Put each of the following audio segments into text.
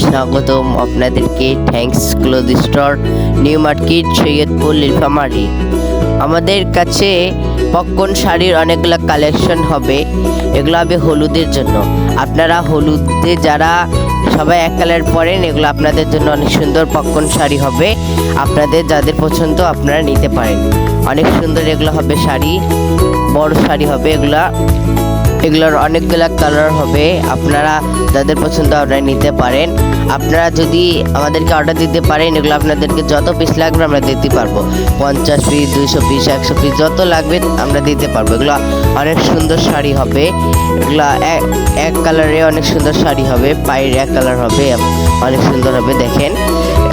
স্বাগতম আপনাদেরকে thanks cloth store new market Saidpur Nilphamari. আমাদের কাছে পপকর্ন শাড়ির অনেকগুলো কালেকশন হবে। এগুলো হবে হলুদের জন্য। আপনারা হলুদে যারা সবাই এক কালার পরেন, এগুলো আপনাদের জন্য অনেক সুন্দর পপকর্ন শাড়ি হবে। আপনাদের যাদের পছন্দ আপনারা নিতে পারেন। অনেক সুন্দর এগুলো হবে শাড়ি, বড় শাড়ি হবে। এগুলোর অনেকগুলো কালার হবে। আপনারা যাদের পছন্দ আপনারা নিতে পারেন। আপনারা যদি আমাদেরকে অর্ডার দিতে পারেন, এগুলো আপনাদেরকে যত পিস লাগবে আমরা দিতে পারবো। 50 পিস, 200 পিস, 100 পিস, যত লাগবে আমরা দিতে পারবো। এগুলো অনেক সুন্দর শাড়ি হবে। এগুলো এক কালারে অনেক সুন্দর শাড়ি হবে। পায়ের এক কালার হবে, অনেক সুন্দর হবে। দেখেন,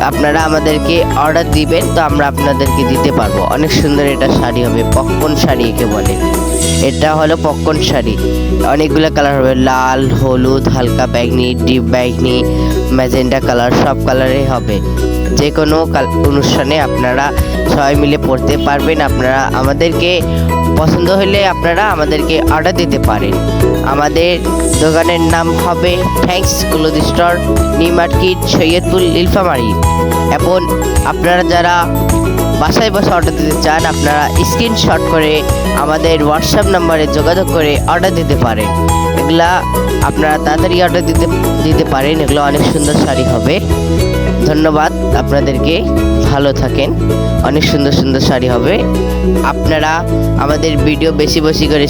আপনারা আমাদেরকে অর্ডার দিবেন তো আমরা আপনাদেরকে দিতে পারবো। অনেক সুন্দর এটা শাড়ি হবে। পপকর্ন শাড়ি একে বলে। এটা হলো পপকর্ন শাড়ি। অনেকগুলো কালার হবে, লাল, হলুদ, হালকা বেগনি, ডিপ বেগনি, ম্যাজেন্টা কালার, সব কালারে হবে। যে কোনো অনুষ্ঠানে আপনারা সবাই মিলে পরতে পারবেন। আপনারা আমাদেরকে পছন্দ হলে আপনারা আমাদেরকে অর্ডার দিতে পারেন। আমাদের দোকানের নাম হবে thanks cloth store, new market, Saidpur, Nilphamari. এখন আপনারা যারা বাসায় বসে অর্ডার দিতে চান, আপনারা স্ক্রিনশট করে আমাদের হোয়াটসঅ্যাপ নাম্বারে যোগাযোগ করে অর্ডার দিতে পারেন। এগুলা আপনারা তাড়াতাড়ি অর্ডার দিতে পারেন। এগুলো অনেক সুন্দর শাড়ি হবে। ধন্যবাদ আপনাদেরকে, ভালো থাকেন। অনেক সুন্দর সুন্দর শাড়ি হবে। আপনারা আমাদের ভিডিও বেশি বেশি করে